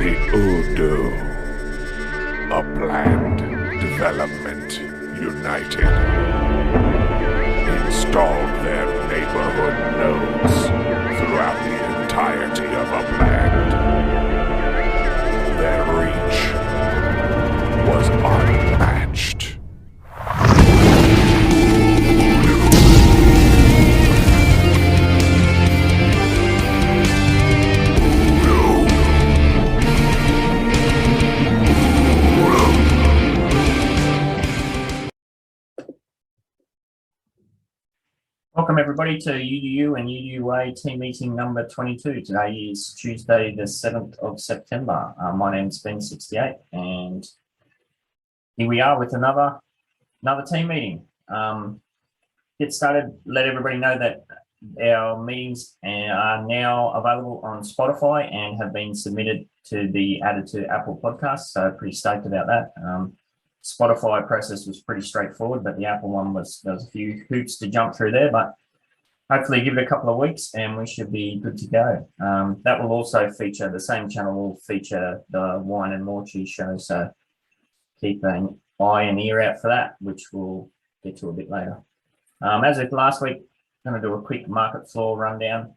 The UDU, Upland Development United, installed their neighborhood nodes throughout the entirety of Upland. Their reach was unmatched. Welcome everybody to UDU and UDUA team meeting number 22. Today is Tuesday the 7th of September. My name's Ben68 and here we are with another team meeting. Get started, let everybody know that our meetings are now available on Spotify and have been submitted to be added to Apple Podcasts, so pretty stoked about that. Spotify process was pretty straightforward, but the Apple one there was a few hoops to jump through there, but hopefully give it a couple of weeks and we should be good to go. That will also feature, the same channel will feature the Wine and More Cheese show, so keep an eye and ear out for that, which we'll get to a bit later. As with last week, I'm going to do a quick market floor rundown.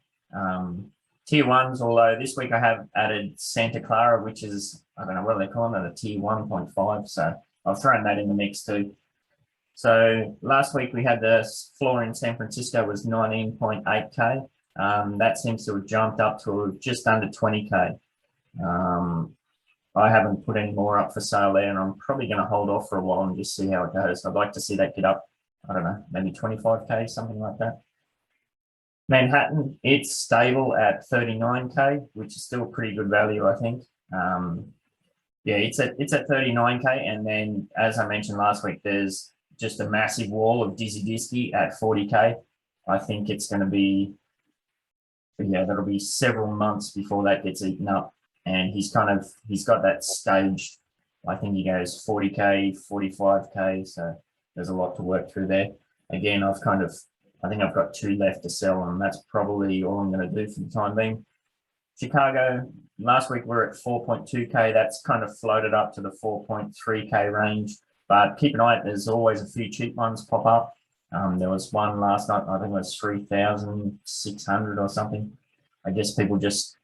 Tier 1s, although this week I have added Santa Clara, which is, I don't know what they're calling it, a tier 1.5, so I've thrown that in the mix too. So last week we had the floor in San Francisco was 19.8K. That seems to have jumped up to just under 20K. I haven't put any more up for sale there, and I'm probably going to hold off for a while and just see how it goes. I'd like to see that get up, I don't know, maybe 25K, something like that. Manhattan, it's stable at 39K, which is still pretty good value, I think. Yeah, it's at 39K, and then as I mentioned last week, there's just a massive wall of Dizzy Disky at 40K. I think it's going to be, yeah, that'll be several months before that gets eaten up, and he's got that staged. I think he goes 40K, 45K, so there's a lot to work through there. Again, I think I've got 2 left to sell, and that's probably all I'm going to do for the time being. Chicago, last week we're at 4.2K. That's kind of floated up to the 4.3K range, but keep an eye out. There's always a few cheap ones pop up. There was one last night, I think it was 3,600 or something. I guess people just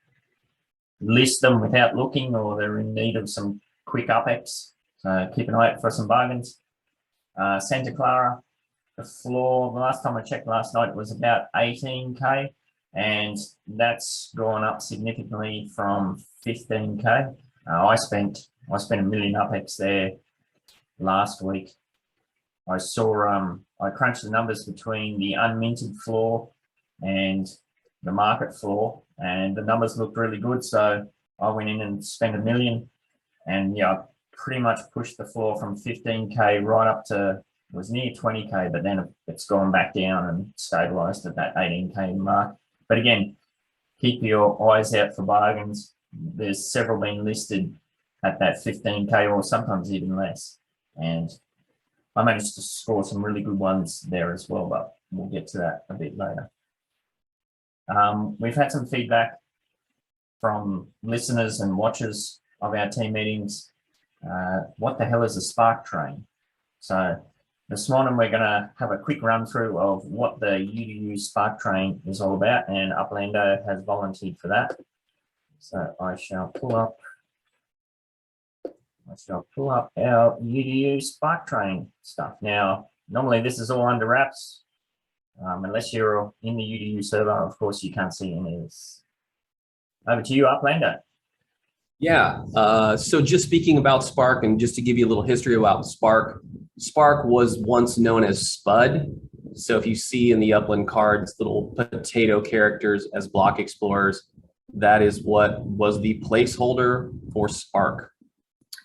list them without looking, or they're in need of some quick upex. So keep an eye out for some bargains. Santa Clara, the floor, the last time I checked last night, it was about 18K. And that's gone up significantly from 15K. I spent $1 million upex there last week. I saw I crunched the numbers between the unminted floor and the market floor, and the numbers looked really good. So I went in and spent $1 million, and yeah, I pretty much pushed the floor from 15K right up to, it was near 20K, but then it's gone back down and stabilized at that 18K mark. But again, keep your eyes out for bargains. There's several being listed at that 15K or sometimes even less. And I managed to score some really good ones there as well, but we'll get to that a bit later. We've had some feedback from listeners and watchers of our team meetings. What the hell is a spark train? So this morning, we're going to have a quick run through of what the UDU Spark Train is all about, and Uplando has volunteered for that. So I shall pull up our UDU Spark Train stuff. Now, normally this is all under wraps, unless you're in the UDU server. Of course, you can't see any of this. Over to you, Uplando. Yeah, so just speaking about Spark, and just to give you a little history about Spark was once known as Spud. So if you see in the Upland cards little potato characters as block explorers, that is what was the placeholder for Spark.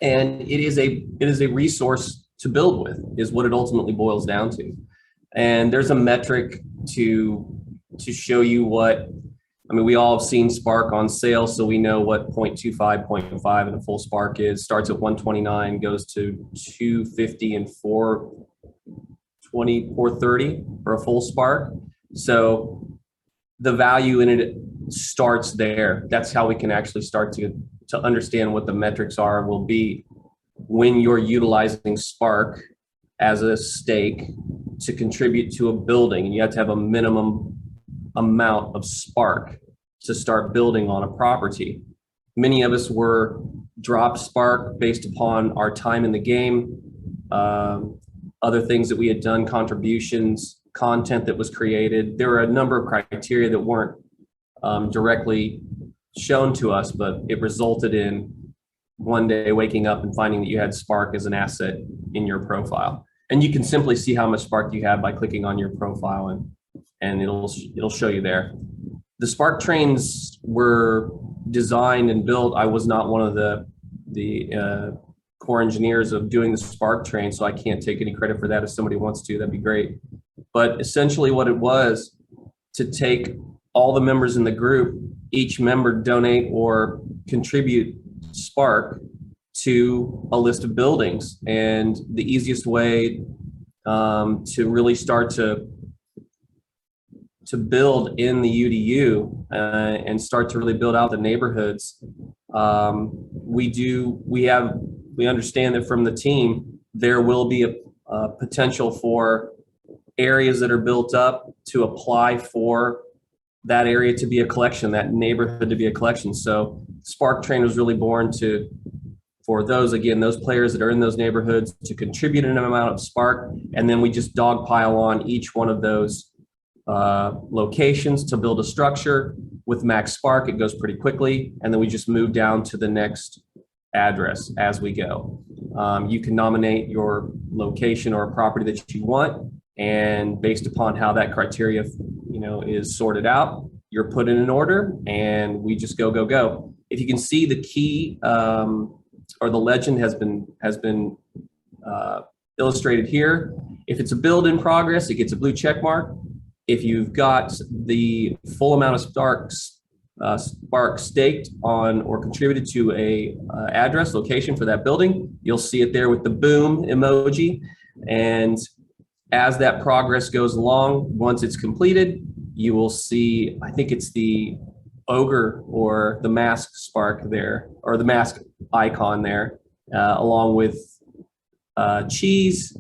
And it is a resource to build with, is what it ultimately boils down to. And there's a metric to show you what, I mean, we all have seen Spark on sale, so we know what 0.25, 0.5 in a full Spark is. Starts at 129, goes to 250 and 420, 430 for a full Spark. So the value in it starts there. That's how we can actually start to understand what the metrics are, will be when you're utilizing Spark as a stake to contribute to a building. And you have to have a minimum amount of Spark to start building on a property. Many of us were dropped Spark based upon our time in the game, other things that we had done, contributions, content that was created. There were a number of criteria that weren't directly shown to us, but it resulted in one day waking up and finding that you had Spark as an asset in your profile. And you can simply see how much Spark you have by clicking on your profile, and it'll show you there. The Spark trains were designed and built. I was not one of the core engineers of doing the Spark train, so I can't take any credit for that. If somebody wants to, that'd be great. But essentially what it was, to take all the members in the group, each member donate or contribute Spark to a list of buildings. And the easiest way to really start to build in the UDU and start to really build out the neighborhoods, we understand that from the team, there will be a potential for areas that are built up to apply for that area to be a collection, that neighborhood to be a collection. So Spark Train was really born for those, again, those players that are in those neighborhoods to contribute an amount of Spark. And then we just dogpile on each one of those locations to build a structure. With max Spark, it goes pretty quickly. And then we just move down to the next address as we go. You can nominate your location or a property that you want. And based upon how that criteria, is sorted out, you're put in an order, and we just go. If you can see, the key or the legend has been illustrated here. If it's a build in progress, it gets a blue check mark. If you've got the full amount of Spark staked on or contributed to a address location for that building, you'll see it there with the boom emoji. And as that progress goes along, once it's completed, you will see, I think it's the ogre or the mask Spark there, or the mask icon there, along with cheese.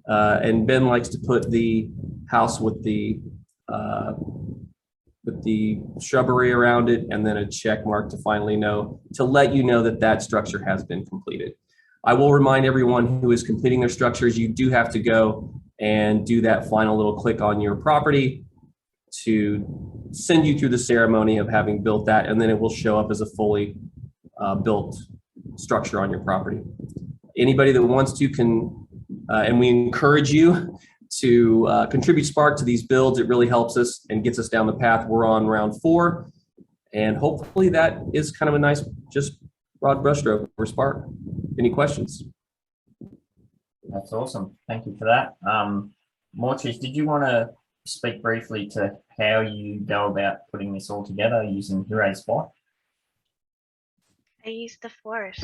And Ben likes to put the house with the shrubbery around it, and then a check mark to finally to let you know that that structure has been completed. I will remind everyone who is completing their structures, you do have to go and do that final little click on your property to send you through the ceremony of having built that, and then it will show up as a fully built structure on your property. Anybody that wants to can, and we encourage you to contribute Spark to these builds. It really helps us and gets us down the path. We're on round 4, and hopefully that is kind of a nice, just broad brushstroke for Spark. Any questions? That's awesome. Thank you for that. Mortis, did you want to speak briefly to how you go about putting this all together using Hooray Spark? I use the force.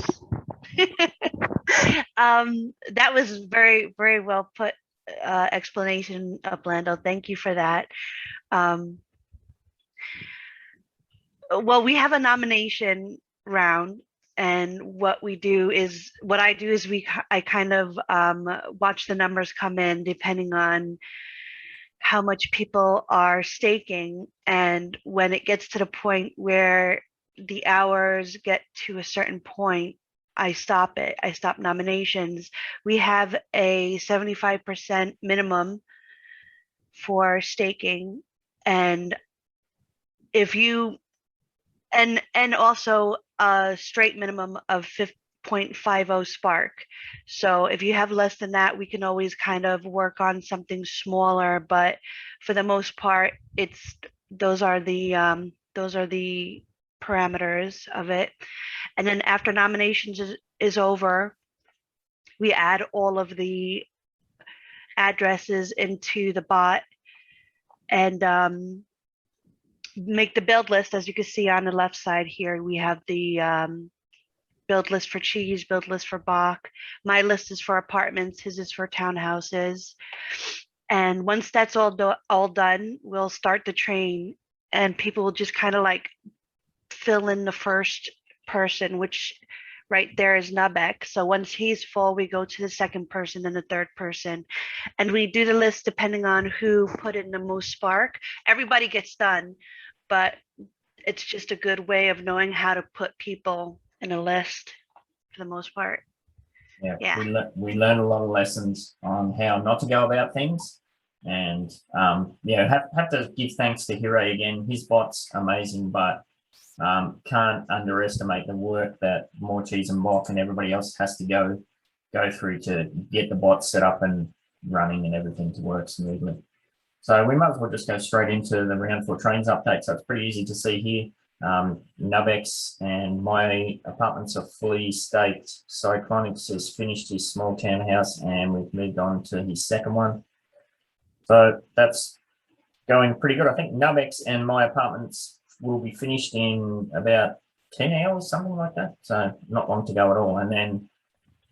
That was very, very well put explanation, Uplando. Thank you for that. Well, we have a nomination round, and what I do is I kind of watch the numbers come in depending on how much people are staking, and when it gets to the point where the hours get to a certain point, I stop it. I stop nominations. We have a 75% minimum for staking, and if you and also a straight minimum of 0.50 Spark. So if you have less than that, we can always kind of work on something smaller, but for the most part, those are the parameters of it. And then after nominations is over, we add all of the addresses into the bot and make the build list. As you can see on the left side here, we have the build list for cheese, build list for Bach. My list is for apartments, his is for townhouses. And once that's all done, we'll start the train. and people will just kind of like fill in the first person, which right there is Nubek. So once he's full, we go to the second person and the third person. And we do the list depending on who put in the most spark. Everybody gets done, but it's just a good way of knowing how to put people in a list for the most part. Yeah, Yeah. we learn a lot of lessons on how not to go about things. And yeah, have to give thanks to Hiro again. His bot's amazing, but can't underestimate the work that More Cheese and Bok and everybody else has to go through to get the bot set up and running and everything to work smoothly. So we might as well just go straight into the round 4 trains update. So it's pretty easy to see here. Nubex and my apartments are fully staked. Cyclonics has finished his small townhouse and we've moved on to his second one. So that's going pretty good. I think Nubex and my apartments will be finished in about 10 hours, something like that. So not long to go at all. And then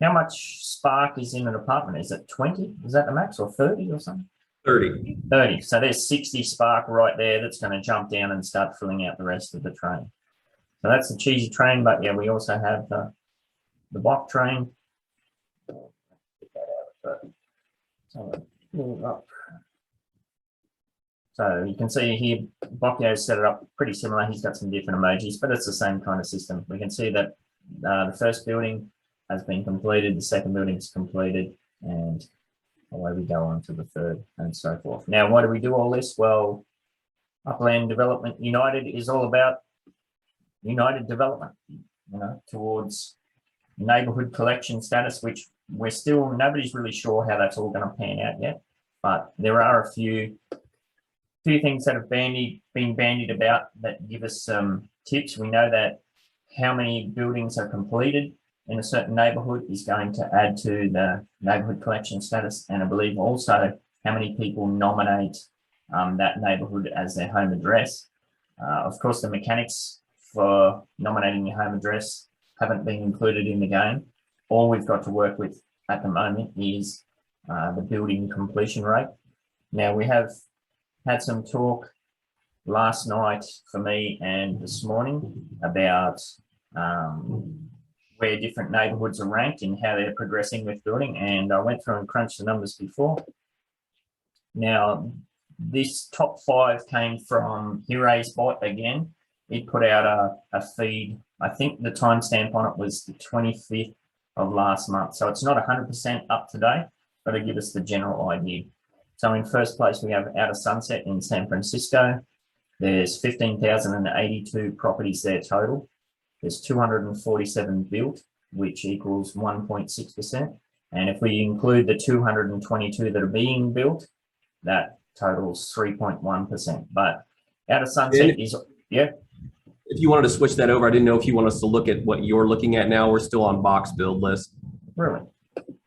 how much spark is in an apartment? Is it 20? Is that the max, or 30 or something? 30. 30. So there's 60 spark right there that's going to jump down and start filling out the rest of the train. So that's the cheesy train, but yeah, we also have the Bok train. So you can see here, Boku's set it up pretty similar. He's got some different emojis, but it's the same kind of system. We can see that the first building has been completed, the second building is completed, and away we go on to the third and so forth. Now, why do we do all this? Well, Upland Development United is all about united development, towards neighbourhood collection status, which we're still, nobody's really sure how that's all going to pan out yet, but there are a few things that have been bandied about that give us some tips. We know that how many buildings are completed in a certain neighbourhood is going to add to the neighbourhood collection status, and I believe also how many people nominate that neighbourhood as their home address. Of course, the mechanics for nominating your home address haven't been included in the game. All we've got to work with at the moment is the building completion rate. Now, we have had some talk last night for me and this morning about where different neighbourhoods are ranked and how they're progressing with building, and I went through and crunched the numbers before. Now, this top 5 came from Hiro's bot again. It put out a feed. I think the timestamp on it was the 25th of last month, so it's not 100% up to date, but it gives us the general idea. So in first place, we have Outer Sunset in San Francisco. There's 15,082 properties there total. There's 247 built, which equals 1.6%. And if we include the 222 that are being built, that totals 3.1%. But Outer Sunset is, yeah. If you wanted to switch that over, I didn't know if you want us to look at what you're looking at now. We're still on box build list. Really?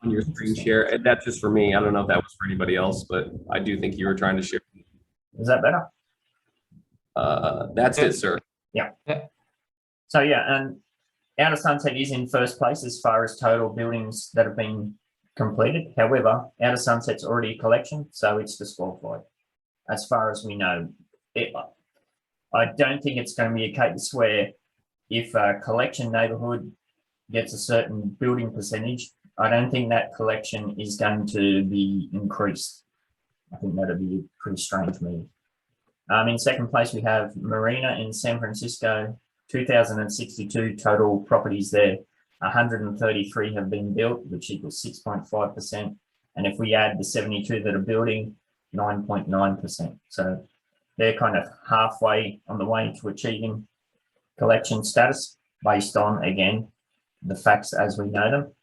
On your screen share. And that's just for me. I don't know if that was for anybody else, but I do think you were trying to share. Is that better? That's it, sir. Yeah. So yeah, and Outer Sunset is in first place as far as total buildings that have been completed. However, Outer Sunset's already a collection, so it's disqualified. As far as we know, I don't think it's going to be a case where if a collection neighbourhood gets a certain building percentage, I don't think that collection is going to be increased. I think that'd be a pretty strange move. In second place, we have Marina in San Francisco, 2,062 total properties there. 133 have been built, which equals 6.5%. And if we add the 72 that are building, 9.9%. So they're kind of halfway on the way to achieving collection status based on, again, the facts as we know them.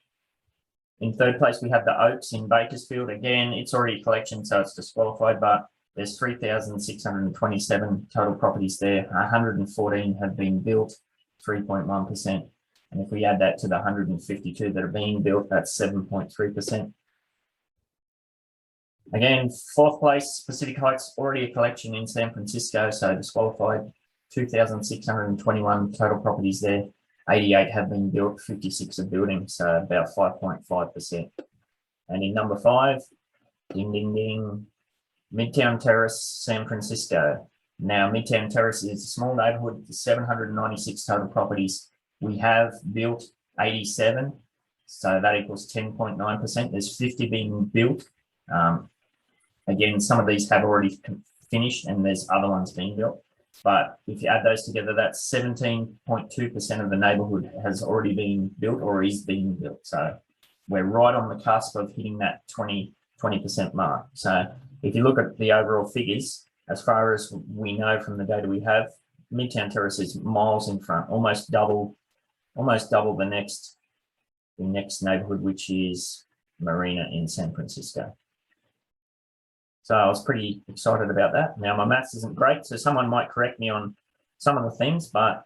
In third place, we have the Oaks in Bakersfield. Again, it's already a collection, so it's disqualified, but there's 3,627 total properties there. 114 have been built, 3.1%. And if we add that to the 152 that are being built, that's 7.3%. Again, fourth place, Pacific Heights, already a collection in San Francisco, so disqualified. 2,621 total properties there. 88 have been built, 56 are building, so about 5.5%. And in number 5, ding, ding, ding, Midtown Terrace, San Francisco. Now, Midtown Terrace is a small neighbourhood, 796 total properties. We have built 87, so that equals 10.9%. There's 50 being built. Again, some of these have already finished and there's other ones being built. But if you add those together, that's 17.2% of the neighbourhood has already been built or is being built. So we're right on the cusp of hitting that 20% mark. So if you look at the overall figures, as far as we know from the data we have, Midtown Terrace is miles in front, almost double the next neighbourhood, which is Marina in San Francisco. So I was pretty excited about that. Now my maths isn't great, so someone might correct me on some of the things, but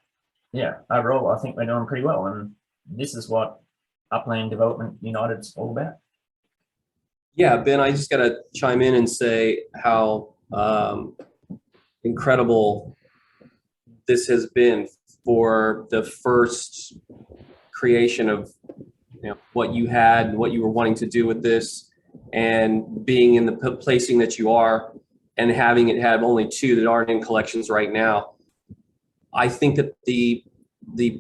yeah, overall I think we're doing pretty well, and this is what Upland Development United's all about. Yeah, Ben, I just got to chime in and say how incredible this has been for the first creation of what you had and what you were wanting to do with this, and being in the placing that you are and having it have only 2 that aren't in collections right now. I think that the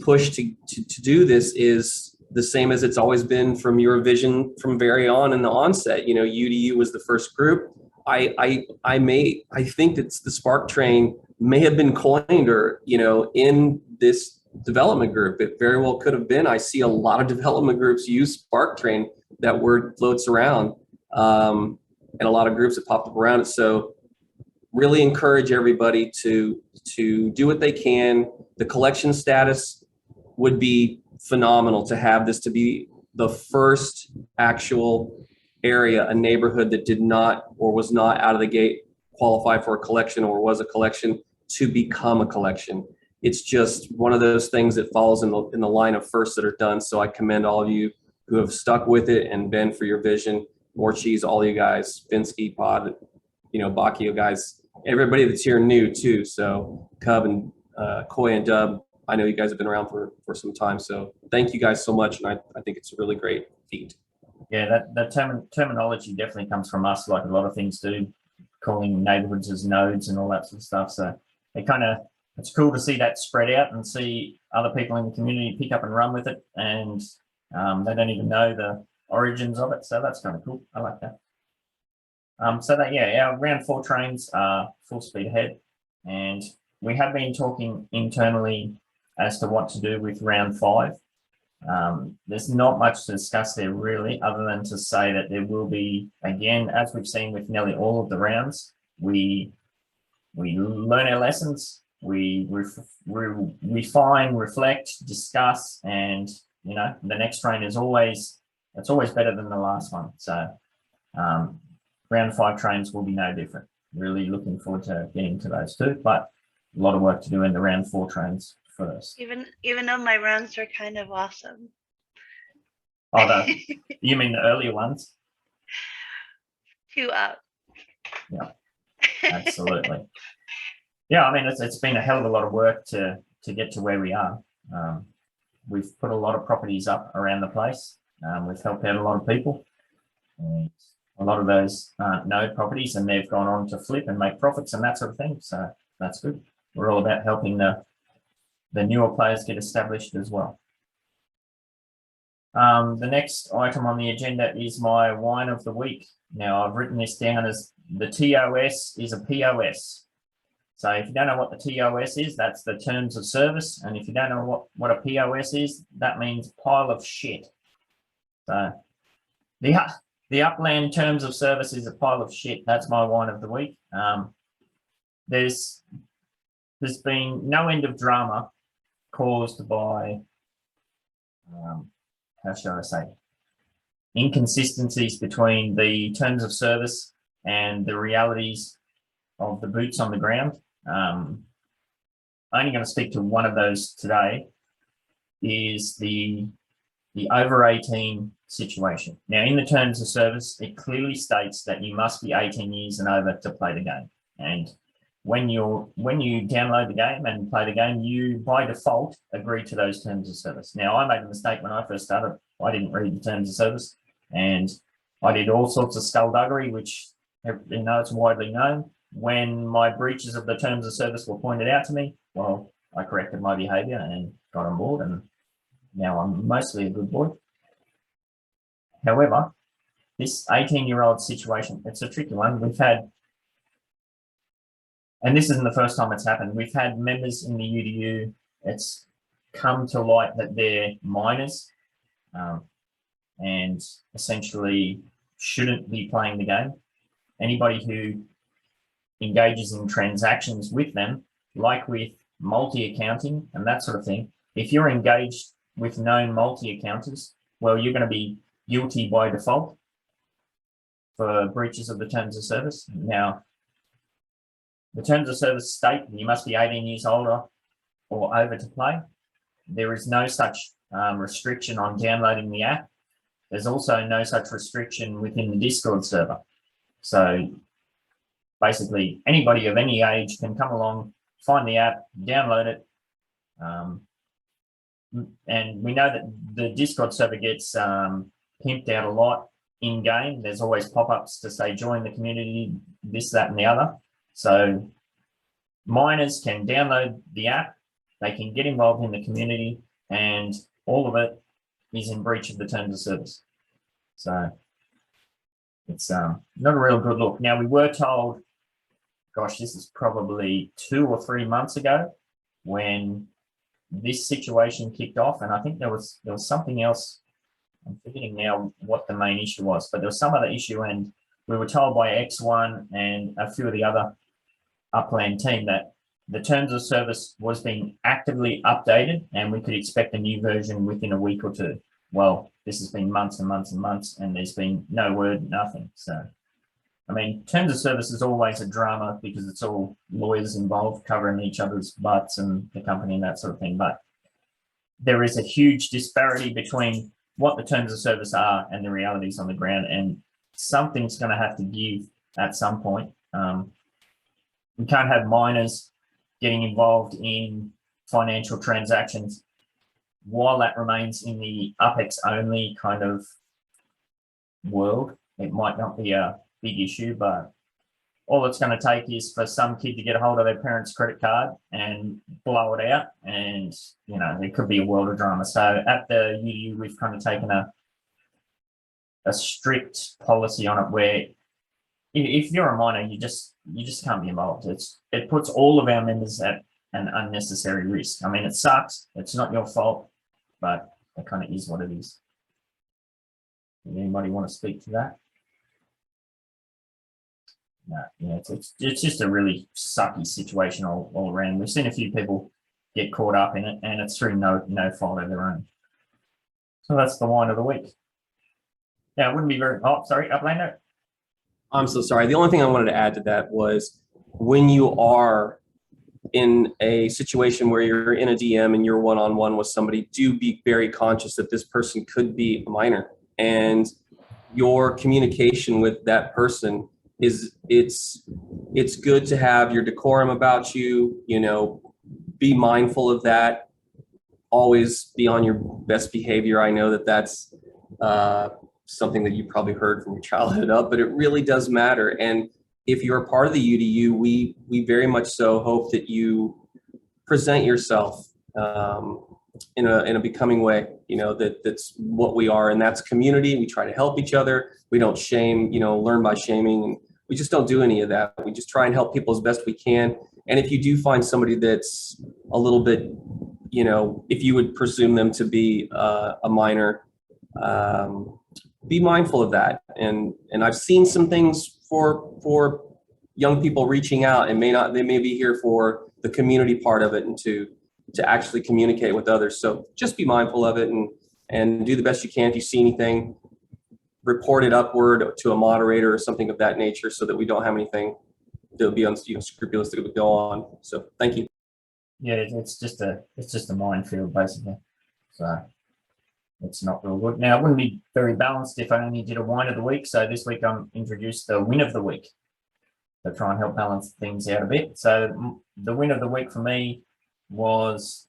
push to do this is the same as it's always been from your vision from very on in the onset. UDU was the first group. I think that the Spark train may have been coined or in this development group. It very well could have been. I see a lot of development groups use Spark train. That word floats around, and a lot of groups have popped up around it. So really encourage everybody to do what they can. The collection status would be phenomenal to have this to be the first actual area, a neighborhood that did not or was not out of the gate qualify for a collection or was a collection to become a collection. It's just one of those things that falls in the line of firsts that are done. So I commend all of you who have stuck with it, and Ben for your vision, More Cheese, all you guys, Finsky, Pod, Boku guys, everybody that's here new too. So Cub and Koi and Dub, I know you guys have been around for some time. So thank you guys so much. And I think it's a really great feat. Yeah, that terminology definitely comes from us, like a lot of things do, calling neighborhoods as nodes and all that sort of stuff. So it's cool to see that spread out and see other people in the community pick up and run with it, and they don't even know the origins of it. So that's kind of cool. I like that. Our round 4 trains are full speed ahead, and we have been talking internally as to what to do with round 5. There's not much to discuss there really, other than to say that there will be, again, as we've seen with nearly all of the rounds, we learn our lessons, we refine, reflect, discuss, and the next train is always better than the last one. So round 5 trains will be no different. Really looking forward to getting to those too, but a lot of work to do in the round 4 trains first. Even though my rounds are kind of awesome. Oh, you mean the earlier ones? 2 up. Yeah, absolutely. Yeah, I mean, it's been a hell of a lot of work to get to where we are. We've put a lot of properties up around the place. We've helped out a lot of people. And a lot of those node properties, and they've gone on to flip and make profits and that sort of thing. So that's good. We're all about helping the newer players get established as well. The next item on the agenda is my wine of the week. Now, I've written this down as the TOS is a POS. So if you don't know what the TOS is, that's the terms of service. And if you don't know what a POS is, that means pile of shit. So the Upland terms of service is a pile of shit. That's my wine of the week. There's been no end of drama caused by, how shall I say, inconsistencies between the terms of service and the realities of the boots on the ground. I'm only going to speak to one of those today, is the over 18 situation. Now, in the terms of service, it clearly states that you must be 18 years and over to play the game. And when you download the game and play the game, you by default agree to those terms of service. Now, I made a mistake when I first started. I didn't read the terms of service, and I did all sorts of skullduggery, which it's widely known. When my breaches of the terms of service were pointed out to me, well, I corrected my behaviour and got on board, and now I'm mostly a good boy. However, this 18-year-old situation, it's a tricky one. We've had, and this isn't the first time it's happened, we've had members in the UDU, it's come to light that they're minors and essentially shouldn't be playing the game. Anybody who engages in transactions with them, like with multi-accounting and that sort of thing, if you're engaged with known multi-accounters, well, you're going to be guilty by default for breaches of the terms of service. Now, the terms of service state you must be 18 years older or over to play. There is no such restriction on downloading the app. There's also no such restriction within the Discord server. So basically, anybody of any age can come along, find the app, download it. And we know that the Discord server gets pimped out a lot in game. There's always pop-ups to say join the community, this, that, and the other. So minors can download the app, they can get involved in the community, and all of it is in breach of the terms of service. So it's not a real good look. Now, we were told, gosh, this is probably 2 or 3 months ago when this situation kicked off, and I think there was something else. I'm forgetting now what the main issue was, but there was some other issue, and we were told by X1 and a few of the other Upland team that the terms of service was being actively updated and we could expect a new version within a week or 2. Well, this has been months and months and months, and there's been no word, nothing. So, I mean, terms of service is always a drama because it's all lawyers involved covering each other's butts and the company and that sort of thing. But there is a huge disparity between what the terms of service are and the realities on the ground, and something's going to have to give at some point. We can't have minors getting involved in financial transactions while that remains in the UPEX only kind of world. It might not be a big issue, but all it's going to take is for some kid to get a hold of their parents' credit card and blow it out, and you know, there could be a world of drama. So at the UDU, we've kind of taken a strict policy on it where if you're a minor, you just can't be involved. It puts all of our members at an unnecessary risk. I mean, it sucks. It's not your fault, but it kind of is what it is. Anybody want to speak to that? No, yeah, it's just a really sucky situation all around. We've seen a few people get caught up in it, and it's through no fault of their own. So that's the wine of the week. Yeah, it wouldn't be very. Oh, sorry, Uplander. I'm so sorry. The only thing I wanted to add to that was when you are in a situation where you're in a DM and you're one-on-one with somebody, do be very conscious that this person could be a minor, and your communication with that person is it's good to have your decorum about you, you know, be mindful of that, always be on your best behavior. I know that that's something that you probably heard from your childhood up, but it really does matter. And if you're a part of the UDU, we very much so hope that you present yourself in a becoming way. You know, that's what we are, and that's community. We try to help each other. We don't shame, you know, learn by shaming, and we just don't do any of that. We just try and help people as best we can. And if you do find somebody that's a little bit, you know, if you would presume them to be a minor, be mindful of that. And I've seen some things for young people reaching out, and they may be here for the community part of it and to actually communicate with others. So just be mindful of it and do the best you can. If you see anything, report it upward to a moderator or something of that nature, so that we don't have anything that would be unscrupulous that would go on. So thank you. Yeah, it's just a minefield basically. So it's not real good. Now, it wouldn't be very balanced if I only did a wine of the week. So this week I'm introduced the win of the week to try and help balance things out a bit. So the win of the week for me was,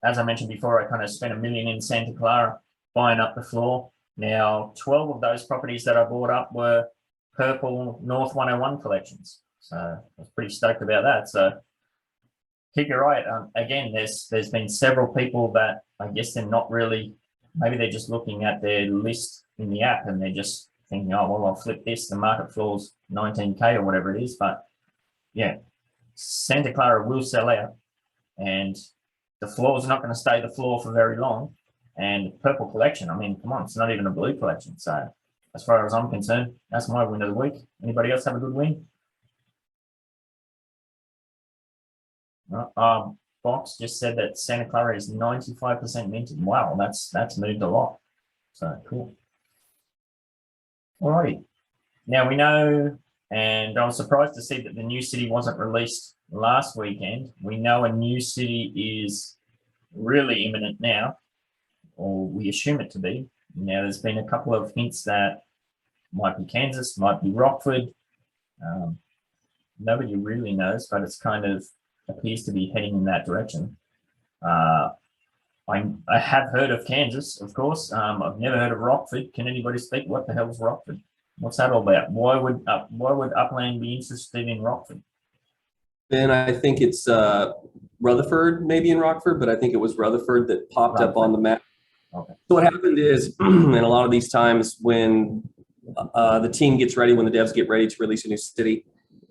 as I mentioned before, I kind of spent $1 million in Santa Clara buying up the floor. Now, 12 of those properties that I bought up were purple North 101 collections. So I was pretty stoked about that. So keep your eye. Again, there's been several people that I guess they're not really, maybe they're just looking at their list in the app and they're just thinking, oh, well, I'll flip this, the market floor's 19K or whatever it is. But yeah, Santa Clara will sell out and the floor is not going to stay the floor for very long. And purple collection, I mean, come on, it's not even a blue collection. So as far as I'm concerned, that's my win of the week. Anybody else have a good win? Box just said that Santa Clara is 95% minted. Wow, that's moved a lot. So cool. Alrighty. Now we know, and I was surprised to see that the new city wasn't released last weekend. We know a new city is really imminent now, or we assume it to be. Now there's been a couple of hints that might be Kansas, might be Rockford. Nobody really knows, but it's kind of appears to be heading in that direction. I have heard of Kansas, of course. I've never heard of Rockford. Can anybody speak? What the hell's Rockford? What's that all about? Why would Upland be interested in Rockford? Then I think it's Rutherford, maybe in Rockford, but I think it was Rutherford that popped up on the map. Okay. So what happened is, and a lot of these times when the team gets ready, when the devs get ready to release a new city,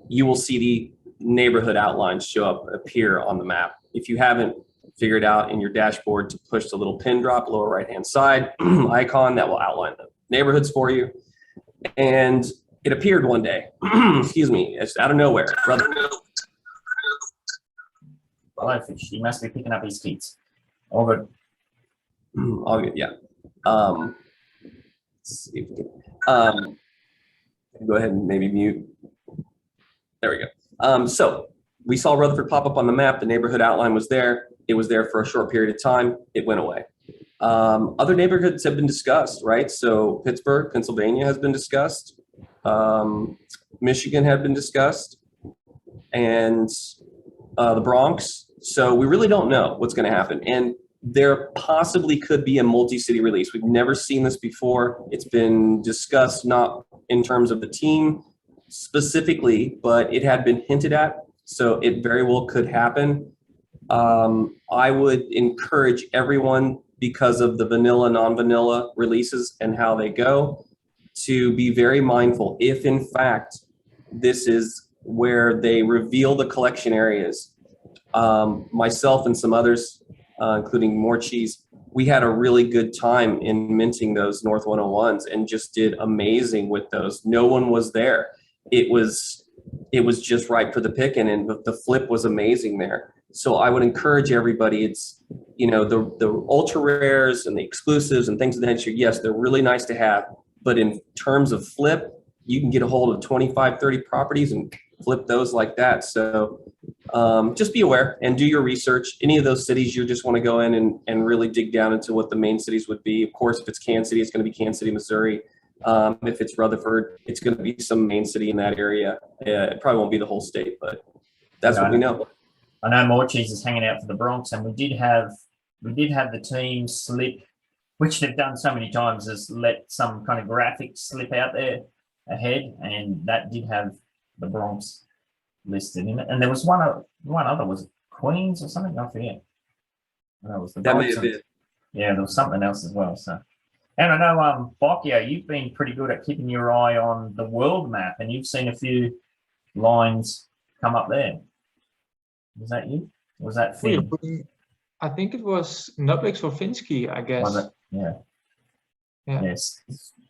you will see the neighborhood outlines appear on the map. If you haven't figured out in your dashboard to push the little pin drop lower right hand side icon, that will outline the neighborhoods for you. And it appeared one day, excuse me, it's out of nowhere. Hello, Fish. He must be picking up his kids. All good. All good, yeah. Let's see if we can, go ahead and maybe mute. There we go. So we saw Rutherford pop up on the map. The neighborhood outline was there. It was there for a short period of time. It went away. Other neighborhoods have been discussed, right? So Pittsburgh, Pennsylvania has been discussed. Michigan had been discussed. And the Bronx. So we really don't know what's going to happen. And there possibly could be a multi-city release. We've never seen this before. It's been discussed not in terms of the team specifically, but it had been hinted at. So it very well could happen. I would encourage everyone, because of the vanilla, non-vanilla releases and how they go, to be very mindful. If in fact this is where they reveal the collection areas, myself and some others, including More Cheese, we had a really good time in minting those North 101s and just did amazing with those. No one was there. It was just right for the picking, and the flip was amazing there. So I would encourage everybody. It's, you know, the ultra rares and the exclusives and things of that nature. Yes, they're really nice to have, but in terms of flip, you can get a hold of 25, 30 properties and flip those like that. So just be aware and do your research. Any of those cities you just want to go in and really dig down into what the main cities would be. Of course, if it's Kansas City, it's going to be Kansas City, Missouri. If it's Rutherford, it's going to be some main city in that area. It probably won't be the whole state, but that's what we know. I know More Cheese is hanging out for the Bronx, and we did have the team slip, which they've done so many times, is let some kind of graphic slip out there ahead, and that did have the Bronx listed in it. And there was one other, was it Queens or something? I forget. That was the That Bronx. may have been. Yeah, there was something else as well. So, and I know, Bocchio, you've been pretty good at keeping your eye on the world map, and you've seen a few lines come up there. Was that you? Or was that Finn? I think it was Nubix or Finsky, I guess. Was it? Yeah. Yeah. Yes.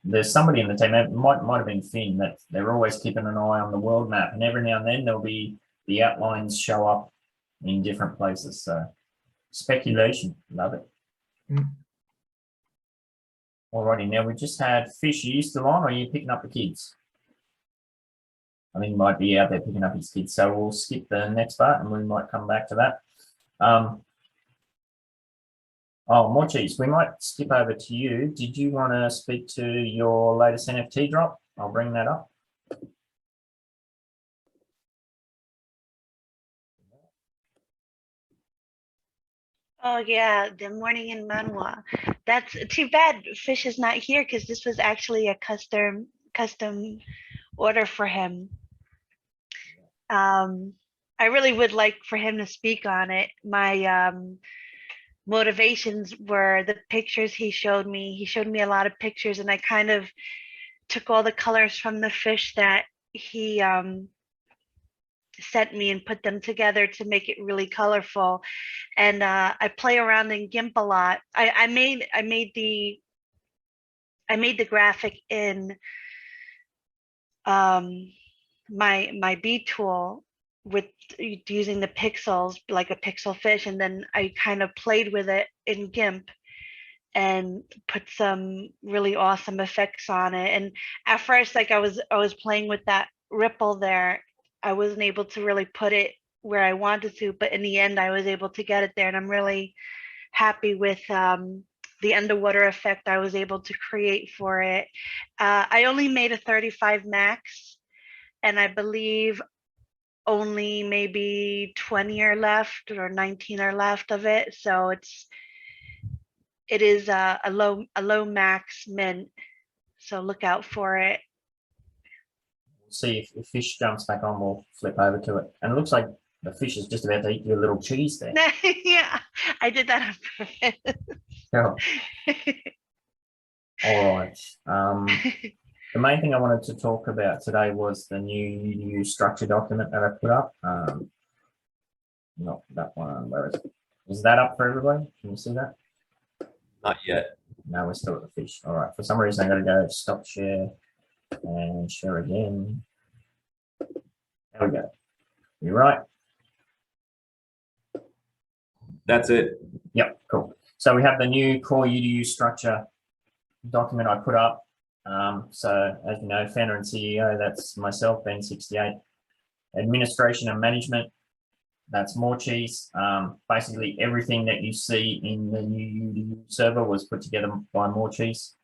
There's somebody in the team, it might have been Finn, that they're always keeping an eye on the world map, and every now and then there'll be the outlines show up in different places. So speculation, love it. Mm. Alrighty, now we just had Fish. Are you still on, or are you picking up the kids? I think he might be out there picking up his kids, so we'll skip the next part and we might come back to that. Oh, More Cheese, we might skip over to you. Did you want to speak to your latest NFT drop? I'll bring that up. Oh yeah, the morning in Manhwa. That's too bad Fish is not here, because this was actually a custom order for him. I really would like for him to speak on it. My motivations were the pictures he showed me. He showed me a lot of pictures, and I kind of took all the colors from the fish that he sent me and put them together to make it really colorful. And I play around in GIMP a lot. I made the graphic in my B tool with using the pixels, like a pixel fish, and then I kind of played with it in GIMP and put some really awesome effects on it. And at first, like I was playing with that ripple there, I wasn't able to really put it where I wanted to, but in the end, I was able to get it there, and I'm really happy with the underwater effect I was able to create for it. I only made a 35 max, and I believe only maybe 20 are left or 19 are left of it. So it is a low max mint. So look out for it. See if fish jumps back on, we'll flip over to it. And it looks like the fish is just about to eat your little cheese there. Yeah, I did that on purpose. Oh. All right. The main thing I wanted to talk about today was the new UDU structure document that I put up. Not that one. Where is it? Is that up for everybody? Can you see that? Not yet. No, we're still at the fish. All right. For some reason, I got to go stop share and share again. There we go. You're right. That's it. Yep, cool. So we have the new core UDU structure document I put up. So as you know, founder and CEO, that's myself, Ben68. Administration and management, that's more cheese. Basically everything that you see in the new UDU server was put together by more cheese.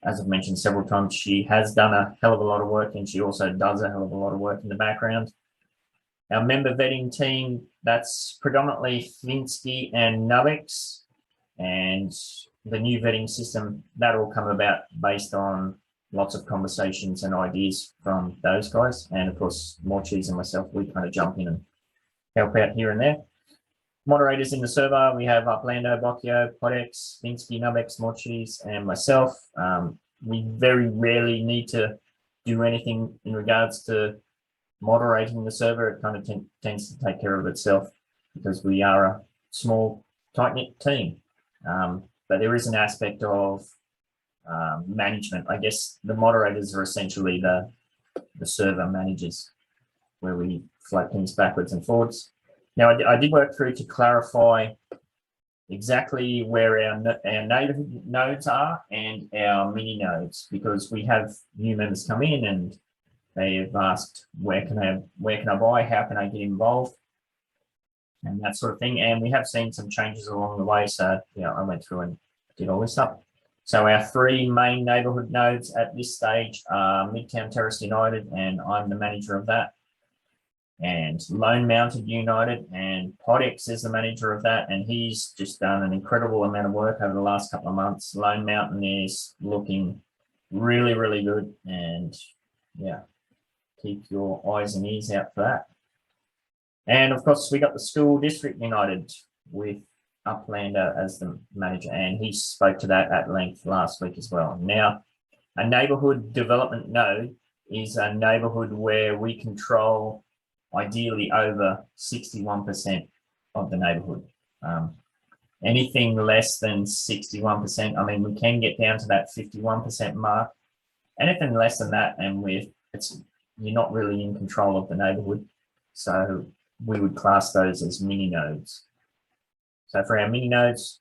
As I've mentioned several times, she has done a hell of a lot of work, and she also does a hell of a lot of work in the background. Our member vetting team, that's predominantly Finsky and Nubex, and the new vetting system, that will come about based on lots of conversations and ideas from those guys. And of course, more cheese and myself, we kind of jump in and help out here and there. Moderators in the server, we have Upland, Boku, Podex, Finsky, Nubex, more cheese, and myself. We very rarely need to do anything in regards to moderating the server. It kind of tends to take care of itself because we are a small, tight-knit team. But there is an aspect of management. I guess the moderators are essentially the server managers, where we float things backwards and forwards. Now, I did work through to clarify exactly where our neighborhood nodes are and our mini nodes, because we have new members come in and they've asked, where can I buy? How can I get involved? And that sort of thing. And we have seen some changes along the way. So, I went through and did all this up. So our three main neighborhood nodes at this stage are Midtown Terrace United, and I'm the manager of that. And Lone Mountain United, and Podex is the manager of that. And he's just done an incredible amount of work over the last couple of months. Lone Mountain is looking really, really good. And yeah, keep your eyes and ears out for that. And of course, we got the School District United with Uplander as the manager, and he spoke to that at length last week as well. Now, a neighborhood development node is a neighborhood where we control ideally over 61% of the neighborhood. Anything less than 61%, I mean, we can get down to that 51% mark. Anything less than that, and you're not really in control of the neighborhood. So we would class those as mini nodes. So for our mini nodes,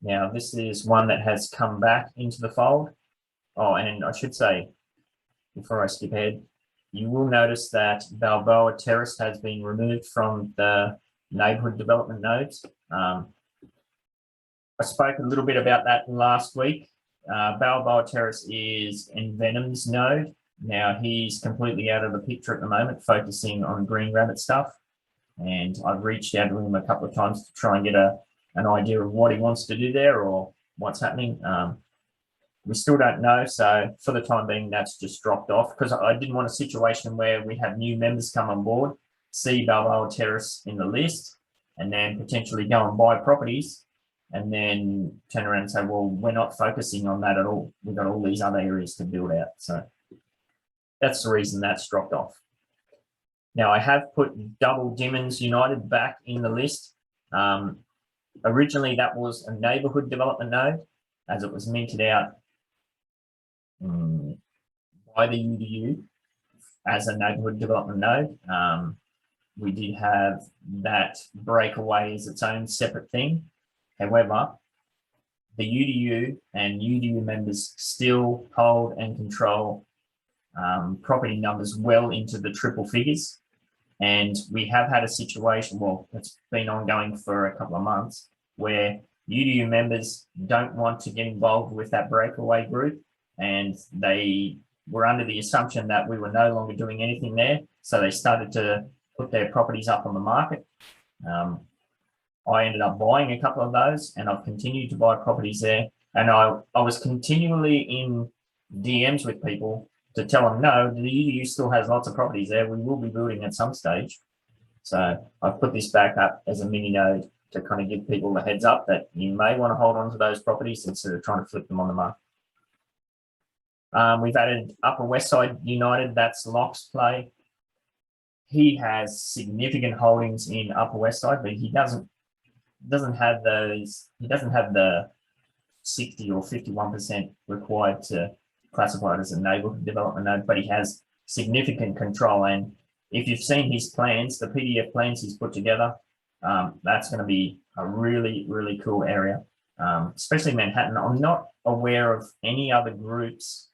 now this is one that has come back into the fold. Oh, and I should say, before I skip ahead, you will notice that Balboa Terrace has been removed from the neighborhood development nodes. I spoke a little bit about that last week. Balboa Terrace is Envenom's node. Now he's completely out of the picture at the moment, focusing on Green Rabbit stuff. And I've reached out to him a couple of times to try and get an idea of what he wants to do there or what's happening. we still don't know. So for the time being, that's just dropped off because I didn't want a situation where we have new members come on board, see Balboa Terrace in the list, and then potentially go and buy properties and then turn around and say, well, we're not focusing on that at all. We've got all these other areas to build out. So that's the reason that's dropped off. Now I have put Double Dimmons United back in the list. Originally that was a neighborhood development node as it was minted out by the UDU as a neighborhood development node. We did have that breakaway as its own separate thing. However, the UDU and UDU members still hold and control property numbers well into the triple figures. And we have had a situation, well, it's been ongoing for a couple of months, where UDU members don't want to get involved with that breakaway group, and they were under the assumption that we were no longer doing anything there. So they started to put their properties up on the market. I ended up buying a couple of those, and I've continued to buy properties there. And I was continually in DMs with people to tell them, no, the UDU still has lots of properties there. We will be building at some stage. So I've put this back up as a mini node to kind of give people the heads up that you may want to hold on to those properties instead of trying to flip them on the market. We've added Upper West Side United, that's Locke's play. He has significant holdings in Upper West Side, but he doesn't have those, he doesn't have the 60 or 51% required to classify it as a neighborhood development node, but he has significant control. And if you've seen his plans, the PDF plans he's put together, that's going to be a really, really cool area, especially Manhattan. I'm not aware of any other groups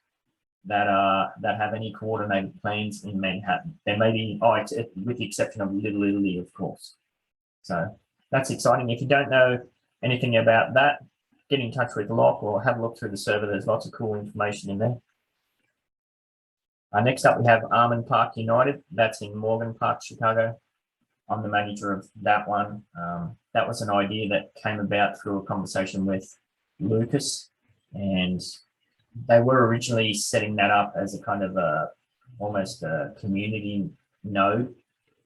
that have any coordinated plans in Manhattan. There may be, with the exception of Little Italy, of course. So that's exciting. If you don't know anything about that, get in touch with Locke or have a look through the server. There's lots of cool information in there. Next up, we have Armand Park United. That's in Morgan Park, Chicago. I'm the manager of that one. That was an idea that came about through a conversation with Lucas, and they were originally setting that up as a kind of almost a community node,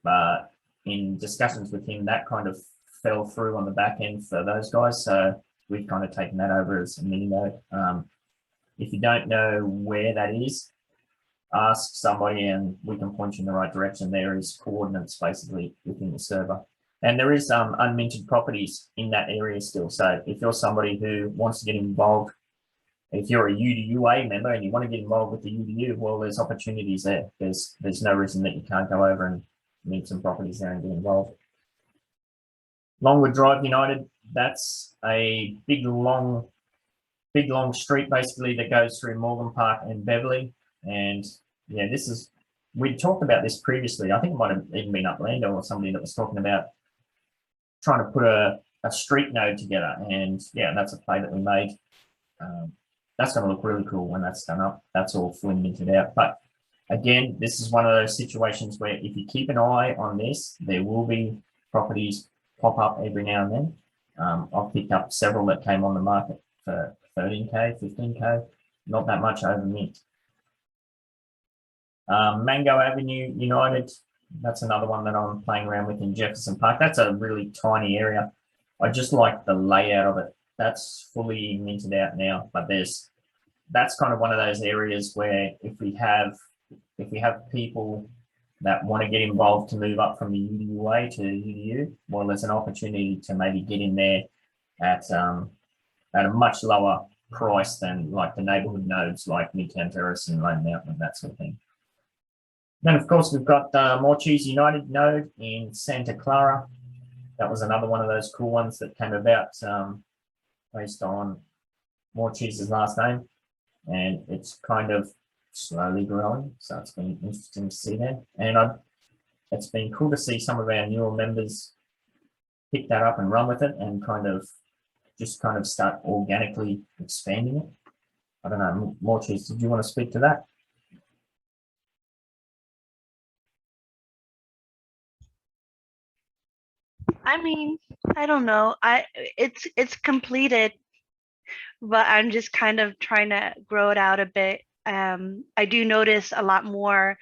but in discussions with him, that kind of fell through on the back end for those guys. So we've kind of taken that over as a mini node. If you don't know where that is, ask somebody and we can point you in the right direction. There is coordinates basically within the server. And there is unminted properties in that area still. So if you're somebody who wants to get involved, if you're a UDUA member and you want to get involved with the UDU, well, there's opportunities there. There's no reason that you can't go over and meet some properties there and get involved. Longwood Drive United, that's a big long street basically that goes through Morgan Park and Beverly. And yeah, we talked about this previously. I think it might have even been Upland or somebody that was talking about trying to put a street node together. And yeah, that's a play that we made. That's going to look really cool when that's done up. That's all fully minted out. But again, this is one of those situations where if you keep an eye on this, there will be properties pop up every now and then. I've picked up several that came on the market for 13K, 15K, not that much over mint. Mango Avenue United, that's another one that I'm playing around with in Jefferson Park. That's a really tiny area. I just like the layout of it. That's fully minted out now, but that's kind of one of those areas where if we have people that want to get involved to move up from the UDUA to UDU, well, there's an opportunity to maybe get in there at a much lower price than like the neighborhood nodes like Midtown Terrace and Lone Mountain and that sort of thing. Then, of course, we've got More Cheese United node in Santa Clara. That was another one of those cool ones that came about based on More Cheese's last name. And it's kind of slowly growing. So it's been interesting to see that. And it's been cool to see some of our newer members pick that up and run with it and kind of start organically expanding it. I don't know, More Cheese, did you want to speak to that? I mean, I don't know. It's completed but I'm just kind of trying to grow it out a bit. I do notice a lot more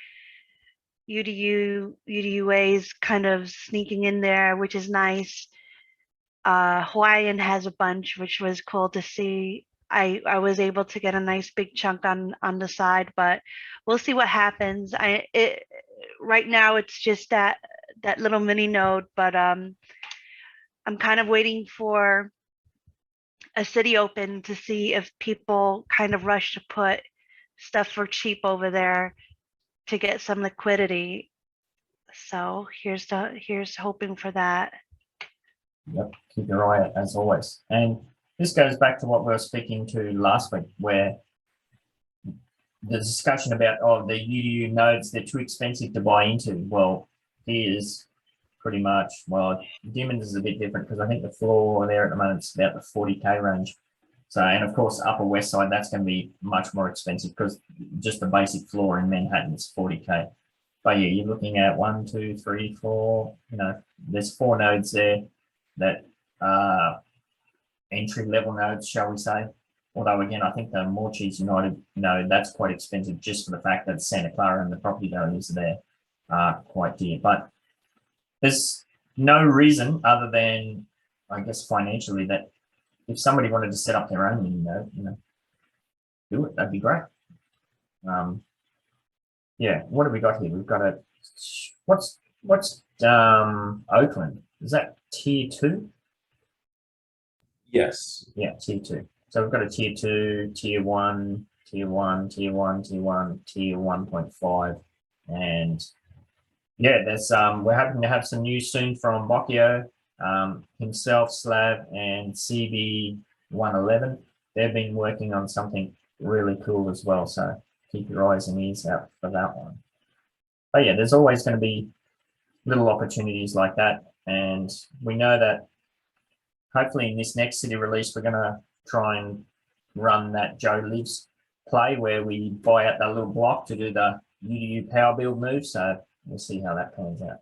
UDUAs kind of sneaking in there, which is nice. Hawaiian has a bunch, which was cool to see. I was able to get a nice big chunk on the side, but we'll see what happens. Right now it's just that little mini node, but I'm kind of waiting for a city open to see if people kind of rush to put stuff for cheap over there to get some liquidity. So here's hoping for that. Yep, keep your eye out as always. And this goes back to what we were speaking to last week, where the discussion about, oh, the UDU nodes, they're too expensive to buy into. Well, here's pretty much, well, Diamond is a bit different because I think the floor there at the moment is about the 40K range. So, and of course, Upper West Side, that's going to be much more expensive because just the basic floor in Manhattan is 40K. But yeah, you're looking at 1, 2, 3, 4, there's 4 nodes there that are entry level nodes, shall we say. Although again, I think the Morchis United, that's quite expensive just for the fact that Santa Clara and the property values there are quite dear. But there's no reason other than, I guess, financially, that if somebody wanted to set up their own mini node, do it. That'd be great. Yeah, what have we got here? We've got a what's Oakland? Is that tier 2? Yes. Yeah, tier 2. So we've got a tier 2, tier 1, tier 1, tier 1, tier 1, tier 1.5, and yeah, there's we're hoping to have some news soon from Boku, himself, Slav, and CB111. They've been working on something really cool as well, so keep your eyes and ears out for that one. But yeah, there's always going to be little opportunities like that, and we know that hopefully in this next city release we're going to try and run that Joe Lives play where we buy out that little block to do the UDU power build move, so we'll see how that pans out.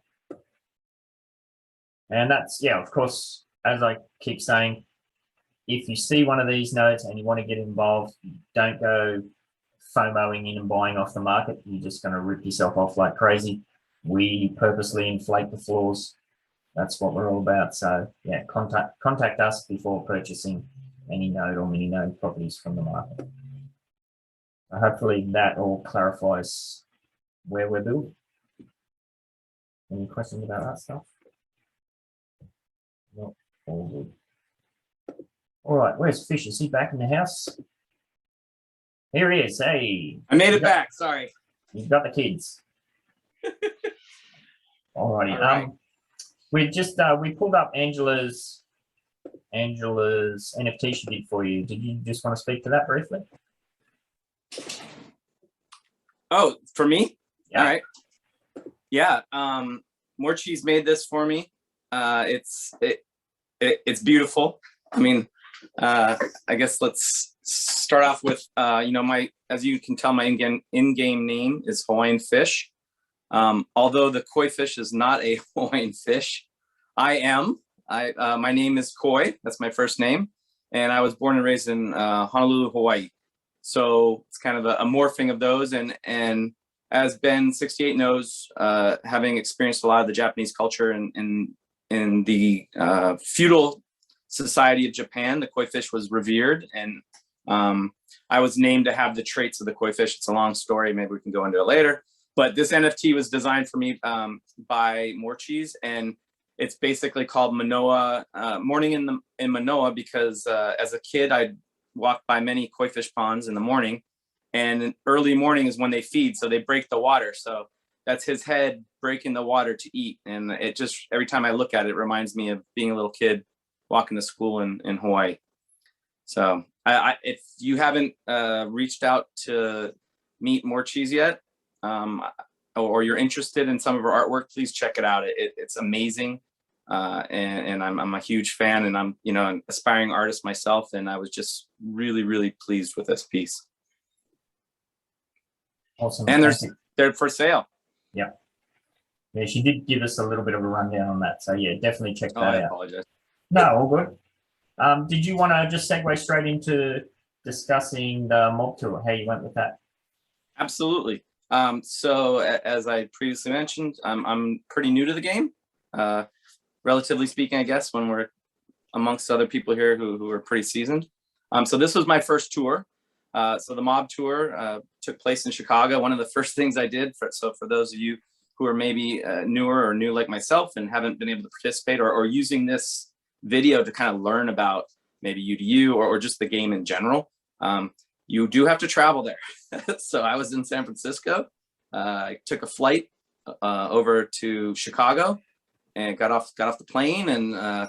And that's, yeah, of course, as I keep saying, if you see one of these nodes and you want to get involved, don't go FOMOing in and buying off the market. You're just going to rip yourself off like crazy. We purposely inflate the floors. That's what we're all about. So yeah, contact us before purchasing any node or mini node properties from the market. Hopefully that all clarifies where we're building. Any questions about that stuff? No, all good. All right, where's Fish? Is he back in the house? Here he is. Hey, I made it back. Sorry. You've got the kids. Alrighty. All right. We just we pulled up Angela's NFT she did for you. Did you just want to speak to that briefly? Oh, for me? Yeah. All right. Yeah. Morchi's made this for me. It's beautiful. I mean, I guess let's start off with as you can tell, my in-game name is Hawaiian Fish. Although the koi fish is not a Hawaiian fish, I am. My name is Koi. That's my first name, and I was born and raised in Honolulu, Hawaii. So it's kind of a morphing of those. And as Ben 68 knows, having experienced a lot of the Japanese culture in the feudal society of Japan, the koi fish was revered, and I was named to have the traits of the koi fish. It's a long story. Maybe we can go into it later. But this NFT was designed for me by Morchis, and it's basically called Manoa, Morning in Manoa, because as a kid, I'd walk by many koi fish ponds in the morning, and early morning is when they feed, so they break the water. So that's his head breaking the water to eat. And it just, every time I look at it, it reminds me of being a little kid walking to school in Hawaii. So if you haven't reached out to meet Morchis yet, or you're interested in some of her artwork, please check it out. It's amazing. And I'm a huge fan, and I'm an aspiring artist myself, and I was just really, really pleased with this piece. Awesome. And they're for sale. Yeah. Yeah, she did give us a little bit of a rundown on that. So yeah, definitely check that I out. apologize. No, all good. Did you want to just segue straight into discussing the mob tour, how you went with that? Absolutely. So as I previously mentioned, I'm pretty new to the game, relatively speaking, I guess, when we're amongst other people here who are pretty seasoned. So this was my first tour. So the mob tour took place in Chicago. One of the first things I did, for those of you who are maybe newer or new like myself and haven't been able to participate or using this video to kind of learn about maybe UDU or just the game in general, you do have to travel there. So I was in San Francisco. I took a flight over to Chicago and got off the plane and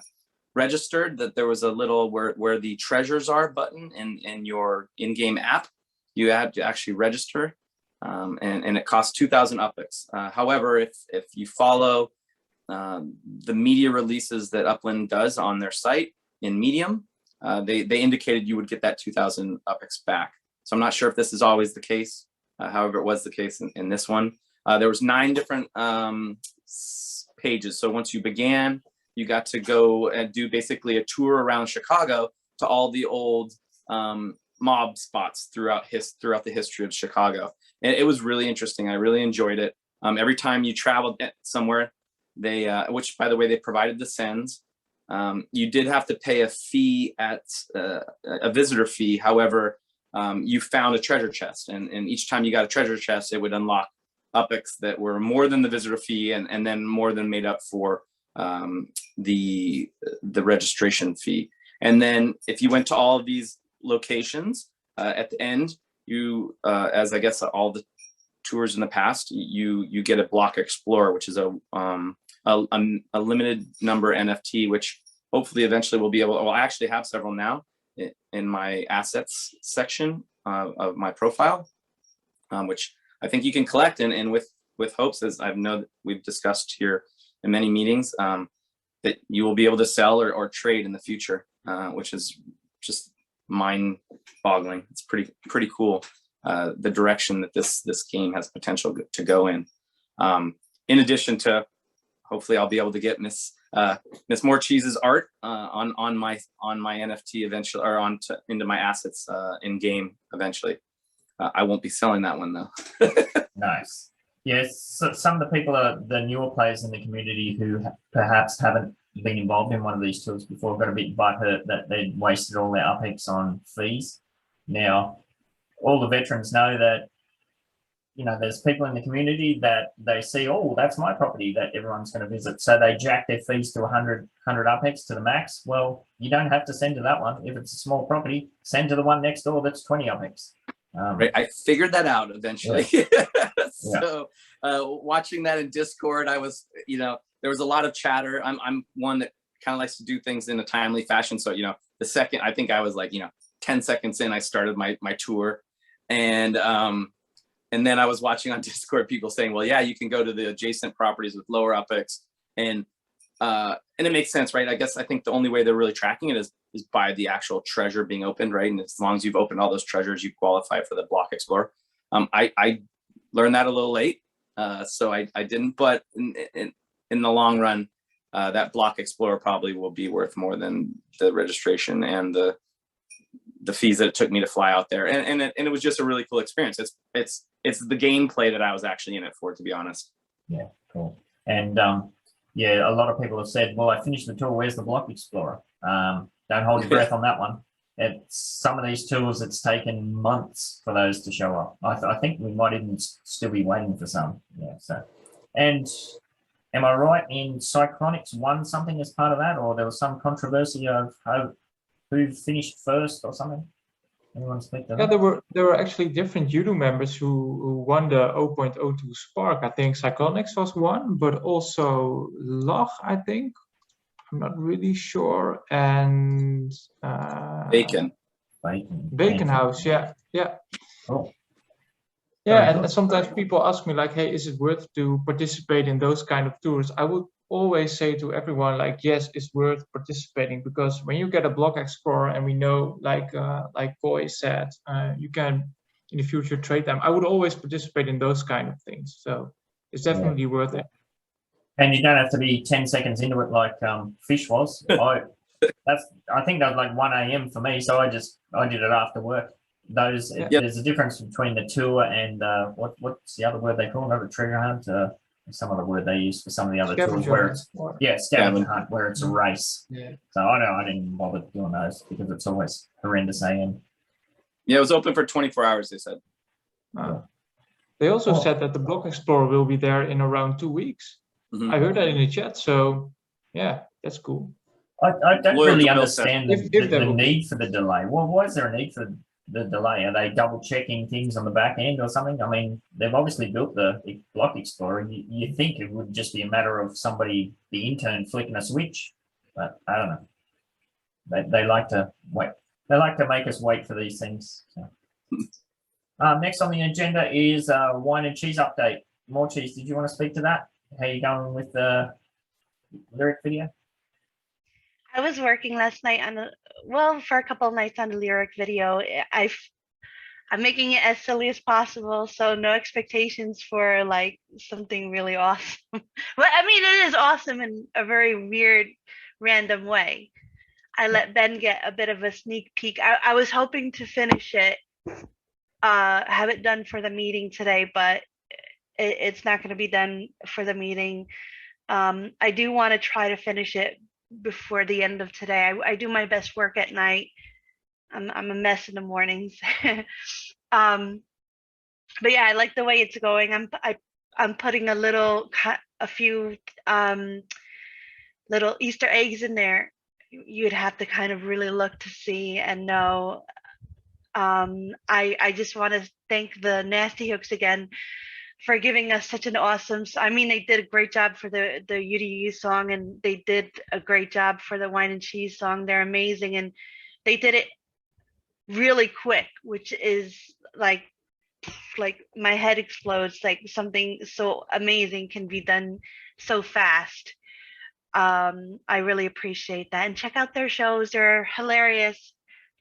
registered. That there was a little where the treasures are button in your in-game app. You had to actually register, and it costs 2,000 UPIX. However, if you follow the media releases that Upland does on their site in Medium, they indicated you would get that 2,000 UPIX back. So I'm not sure if this is always the case. However, it was the case in this one. There was 9 different pages. So once you began, you got to go and do basically a tour around Chicago to all the old mob spots throughout the history of Chicago. And it was really interesting. I really enjoyed it. Every time you traveled somewhere, they, which by the way, they provided the sends. You did have to pay a fee at a visitor fee. However, you found a treasure chest, and each time you got a treasure chest, it would unlock UPIX that were more than the visitor fee, and then more than made up for the registration fee. And then if you went to all of these locations at the end, you as I guess all the tours in the past, you get a block explorer, which is a limited number NFT, which hopefully eventually we'll be able. Well, I actually have several now in my assets section of my profile, which I think you can collect, and with hopes, as I know that we've discussed here in many meetings, that you will be able to sell or trade in the future, which is just mind-boggling. It's pretty cool, the direction that this game has potential to go in. In addition to, hopefully, I'll be able to get Miss More Cheese's art on my NFT eventually, or into my assets in game eventually. I won't be selling that one though. Nice. Yes, so some of the people are the newer players in the community who perhaps haven't been involved in one of these tours before, got a bit butthurt that they'd wasted all their UPIX on fees. Now, all the veterans know that, you know, there's people in the community that they see, oh, that's my property that everyone's going to visit. So they jack their fees to 100 UPIX to the max. Well, you don't have to send to that one. If it's a small property, send to the one next door that's 20 UPIX. Right, I figured that out eventually. Yeah. So watching that in Discord, I was, there was a lot of chatter. I'm one that kind of likes to do things in a timely fashion. So, the second, I think I was like, 10 seconds in, I started my tour. And then I was watching on Discord people saying, well, yeah, you can go to the adjacent properties with lower UPIX. And it makes sense, right? I think the only way they're really tracking it is by the actual treasure being opened, right? And as long as you've opened all those treasures, you qualify for the block explorer. I learned that a little late, so I didn't. But in the long run, that block explorer probably will be worth more than the registration and the fees that it took me to fly out there. And it was just a really cool experience. It's the gameplay that I was actually in it for, to be honest. Yeah, cool. And yeah, a lot of people have said, well, I finished the tour, where's the block explorer? Don't hold your breath on that one. Some of these tours, it's taken months for those to show up. I think we might even still be waiting for some. Yeah. So, and am I right in Cyclonics won something as part of that, or there was some controversy of who finished first or something? Anyone speak to that? Yeah, there were actually different UDU members who won the 0.02 Spark. I think Cyclonics was one, but also Loch, I think. I'm not really sure. And Bacon House, yeah. Cool. Yeah, and sometimes people ask me like, hey, is it worth to participate in those kind of tours? I would always say to everyone, like, yes, it's worth participating, because when you get a block explorer, and we know, like Koi said, you can in the future trade them. I would always participate in those kind of things. So it's definitely worth it. And you don't have to be 10 seconds into it like Fish was. I think that was like 1 a.m. for me, so I did it after work. Those there's a difference between the tour and what's the other word they call it? A treasure hunt. Some other word they use for some of the other tours where it's scavenger hunt, where it's a race. Yeah. So I didn't bother doing those because it's always horrendous AM. Yeah, it was open for 24 hours, they said. They also said that the Block Explorer will be there in around 2 weeks. Mhm. I heard that in the chat, so yeah, that's cool. I don't Loyal to really Bill understand If the there will be. need for the delay. Well, why is there a need for the delay? Are they double checking things on the back end or something? I mean, they've obviously built the Block Explorer. You think it would just be a matter of somebody, the intern, flicking a switch, but I don't know. They like to wait. They like to make us wait for these things. So. Next on the agenda is wine and cheese update. More cheese. Did you want to speak to that? How you going with the lyric video? I was working last night for a couple of nights on the lyric video. I'm making it as silly as possible, so no expectations for like something really awesome. But I mean, it is awesome in a very weird, random way. I let Ben get a bit of a sneak peek. I was hoping to finish it, have it done for the meeting today, but it's not going to be done for the meeting. I do want to try to finish it before the end of today. I do my best work at night. I'm a mess in the mornings. But yeah, I like the way it's going. I'm putting a few little Easter eggs in there. You'd have to kind of really look to see and know. I just want to thank the Nasty Hooks again for giving us such an awesome. I mean, they did a great job for the UDU song, and they did a great job for the wine and cheese song. They're amazing, and they did it really quick, which is like my head explodes. Like something so amazing can be done so fast. I really appreciate that, and check out their shows. They're hilarious.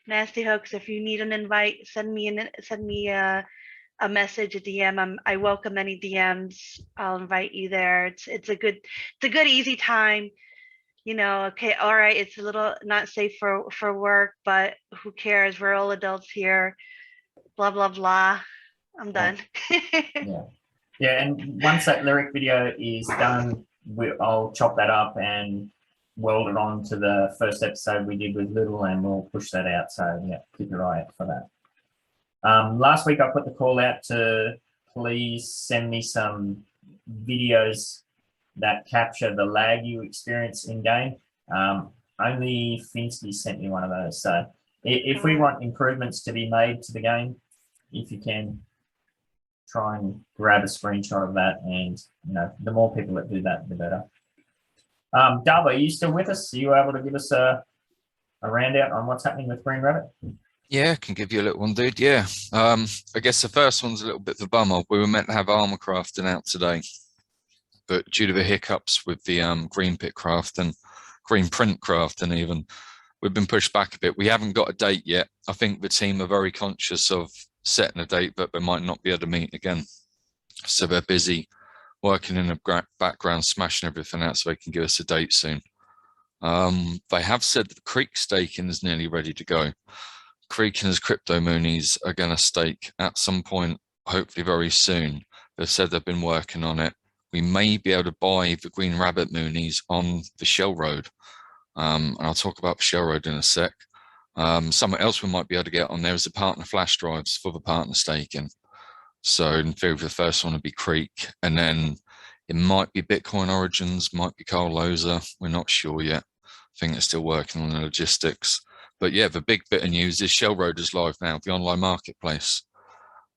Nasty Hooks. If you need an invite, send me a message, a DM. I welcome any DMs. I'll invite you there. It's a good easy time. You know, okay, all right, it's a little not safe for work, but who cares? We're all adults here. Blah blah blah. I'm done. Yeah, and once that lyric video is done, I'll chop that up and weld it on to the first episode we did with Little, and we'll push that out. So yeah, keep your eye out for that. Last week I put the call out to please send me some videos that capture the lag you experience in game. Only Finsky sent me one of those. So if we want improvements to be made to the game, if you can try and grab a screenshot of that, and you know, the more people that do that, the better. Dub, are you still with us? Are you able to give us a roundout on what's happening with Green Rabbit? Yeah, I can give you a little one, dude. Yeah. I guess the first one's a little bit of a bummer. We were meant to have armor crafting out today, but due to the hiccups with the green pit craft and green print craft, and even we've been pushed back a bit. We haven't got a date yet. I think the team are very conscious of setting a date, but they might not be able to meet again. So they're busy working in the background, smashing everything out so they can give us a date soon. They have said that the creek staking is nearly ready to go. Creek and his crypto moonies are going to stake at some point, hopefully very soon. They've said they've been working on it. We may be able to buy the Green Rabbit moonies on the Shell Road. And I'll talk about the Shell Road in a sec. Something else we might be able to get on there is the partner flash drives for the partner staking. So in theory, the first one would be Creek, and then it might be Bitcoin Origins, might be Carl Loza. We're not sure yet. I think they're still working on the logistics. But yeah, the big bit of news is Shell Road is live now, the online marketplace.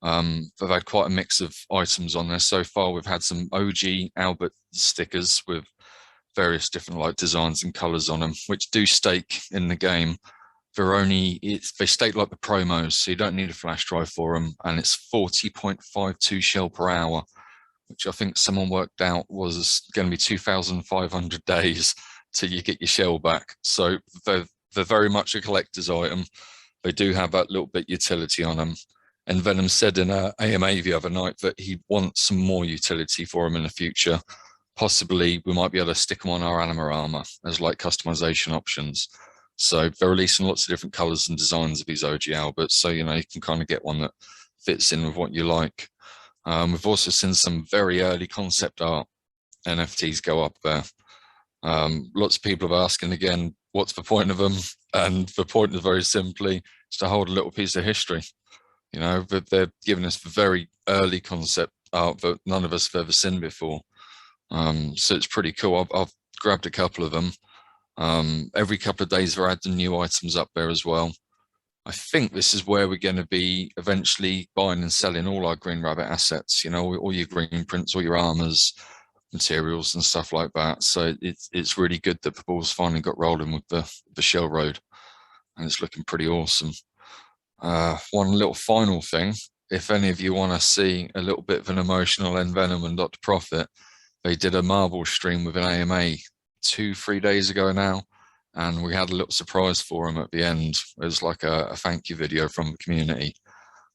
They've had quite a mix of items on there so far. We've had some OG Albert stickers with various different like designs and colors on them, which do stake in the game. They stake like the promos, so you don't need a flash drive for them, and it's 40.52 shell per hour, which I think someone worked out was going to be 2,500 days till you get your shell back. So they're very much a collector's item. They do have that little bit utility on them. And Venom said in a AMA the other night that he wants some more utility for them in the future. Possibly we might be able to stick them on our Anima armor as like customization options. So they're releasing lots of different colors and designs of these OG Alberts. So, you know, you can kind of get one that fits in with what you like. We've also seen some very early concept art NFTs go up there. Lots of people are asking again, what's the point of them? And the point is very simply is to hold a little piece of history. You know, but they're giving us the very early concept art that none of us have ever seen before. So it's pretty cool. I've grabbed a couple of them. Every couple of days they're adding new items up there as well. I think this is where we're going to be eventually buying and selling all our Green Rabbit assets, you know, all your green prints, all your armors, materials and stuff like that. So it's really good that the ball's finally got rolling with the Shell Road, and it's looking pretty awesome. One little final thing, if any of you want to see a little bit of an emotional Envenom and Dr. Profit, they did a Marvel stream with an AMA 2-3 days ago now, and we had a little surprise for them at the end. It was like a thank you video from the community.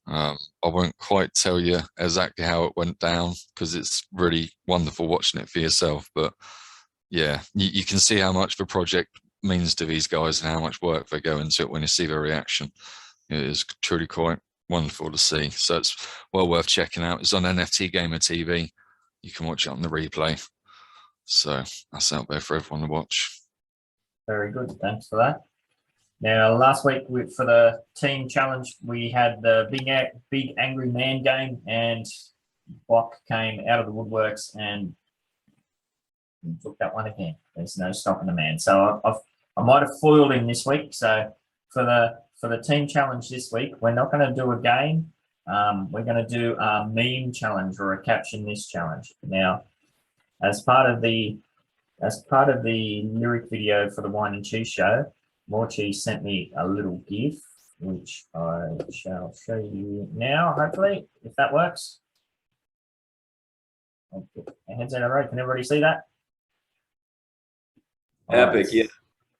I won't quite tell you exactly how it went down because it's really wonderful watching it for yourself, but yeah, you can see how much the project means to these guys and how much work they go into it when you see their reaction. It is truly quite wonderful to see. So it's well worth checking out. It's on NFT Gamer TV. You can watch it on the replay. So that's out there for everyone to watch. Very good. Thanks for that. Now, last week for the team challenge, we had the big angry man game, and Boku came out of the woodworks and took that one again. There's no stopping the man. So I might have foiled him this week. So for the team challenge this week, we're not going to do a game. We're going to do a meme challenge or a caption this challenge. Now, as part of the lyric video for the Wine and Cheese show, Morchi sent me a little GIF, which I shall show you now, hopefully, if that works. I'll put my heads out of the road. Can everybody see that? Epic, Right. yeah.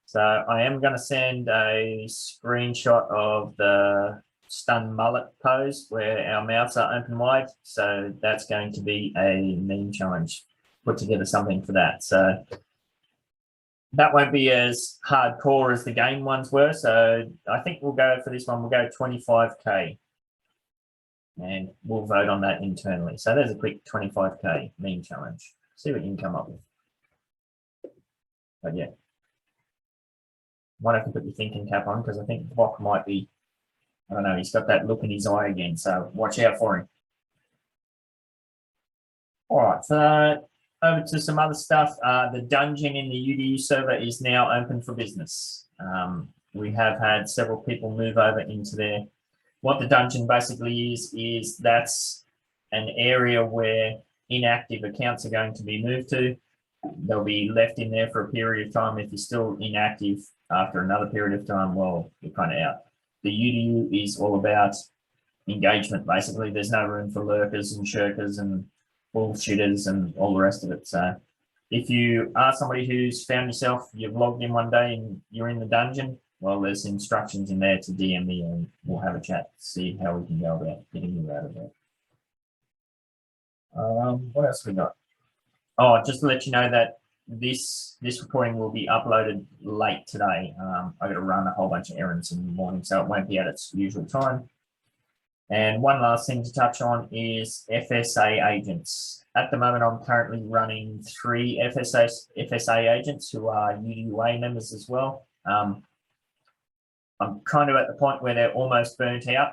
So I am going to send a screenshot of the stunned mullet pose where our mouths are open wide. So that's going to be a meme challenge. Put together something for that. So that won't be as hardcore as the game ones were. So I think we'll go for this one. We'll go 25K. And we'll vote on that internally. So there's a quick 25K meme challenge. See what you can come up with. But yeah. Might have to put your thinking cap on because I think Boku might be, I don't know, he's got that look in his eye again. So watch out for him. All right. So over to some other stuff. The dungeon in the UDU server is now open for business. We have had several people move over into there. What the dungeon basically is that's an area where inactive accounts are going to be moved to. They'll be left in there for a period of time. If you're still inactive after another period of time, well, you're kind of out. The UDU is all about engagement, basically. There's no room for lurkers and shirkers and bullshitters and all the rest of it. So if you are somebody who's found yourself, you've logged in one day and you're in the dungeon, well, there's instructions in there to DM me and we'll have a chat, see how we can go about getting you out of there. What else we got? Oh, just to let you know that this recording will be uploaded late today. I got to run a whole bunch of errands in the morning, so it won't be at its usual time. And one last thing to touch on is FSA agents. At the moment, I'm currently running 3 FSA agents who are UDUA members as well. I'm kind of at the point where they're almost burnt out.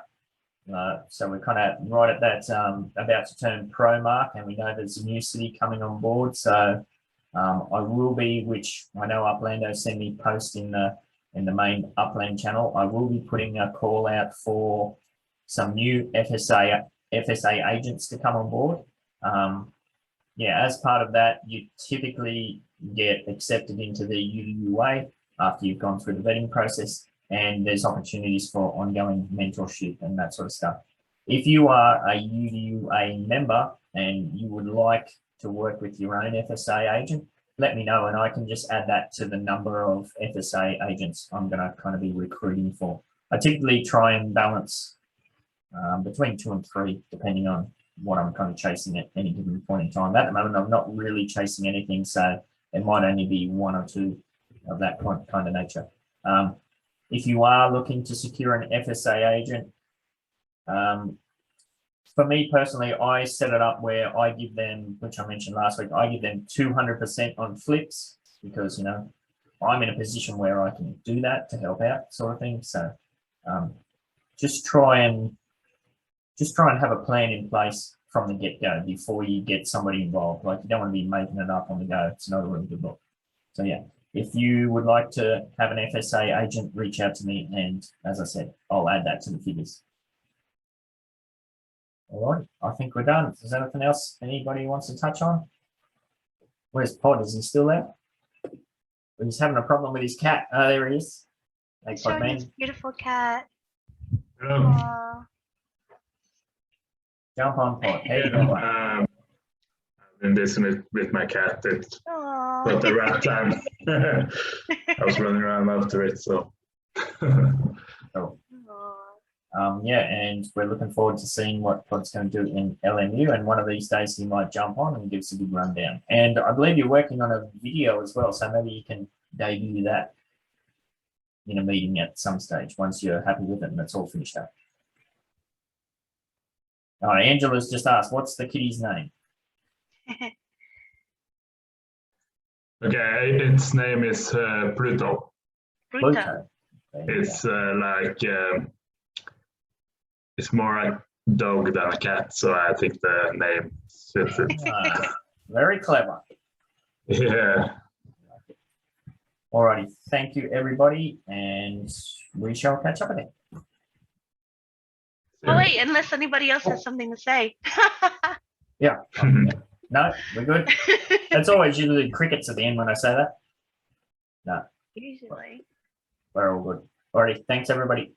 So we're kind of right at that about to turn pro mark, and we know there's a new city coming on board. So I will be, which I know Uplando send me post in the main Upland channel. I will be putting a call out for some new FSA agents to come on board. Yeah, as part of that, you typically get accepted into the UDUA after you've gone through the vetting process. And there's opportunities for ongoing mentorship and that sort of stuff. If you are a UDUA member and you would like to work with your own FSA agent, let me know and I can just add that to the number of FSA agents I'm going to kind of be recruiting for. I typically try and balance between 2 and 3, depending on what I'm kind of chasing at any given point in time. At the moment, I'm not really chasing anything, so it might only be 1 or 2 of that kind of nature. If you are looking to secure an FSA agent, for me personally, I set it up where I give them, which I mentioned last week, I give them 200% on flips because, you know, I'm in a position where I can do that to help out sort of thing. So just try and have a plan in place from the get-go before you get somebody involved. Like, you don't want to be making it up on the go. It's not a really good look. So yeah, if you would like to have an FSA agent, reach out to me, and as I said, I'll add that to the figures. All right, I think we're done. Is there anything else anybody wants to touch on? Where's Pod? Is he still there? He's having a problem with his cat. Oh, there he is. Hey, Pod Showing his man. beautiful cat. Hello. Aw. Jump on, Pod. How you doing? I've been listening with my cat. It Aw. got the rat time. I was running around after it, so. Oh. Aw. Yeah, and we're looking forward to seeing what Pod's going to do in LMU, and one of these days he might jump on and give us a good rundown. And I believe you're working on a video as well, so maybe you can debut that in a meeting at some stage once you're happy with it and it's all finished up. All right, Angela's just asked, what's the kitty's name? Okay, its name is Pluto. Bruto. It's like, it's more like dog than a cat, so I think the name fits it. Very clever. Yeah. Alrighty, thank you everybody, and we shall catch up again. Oh wait, unless anybody else has something to say. Yeah. No, we're good. That's always usually crickets at the end when I say that. No, Usually. we're all good. Alrighty, thanks everybody.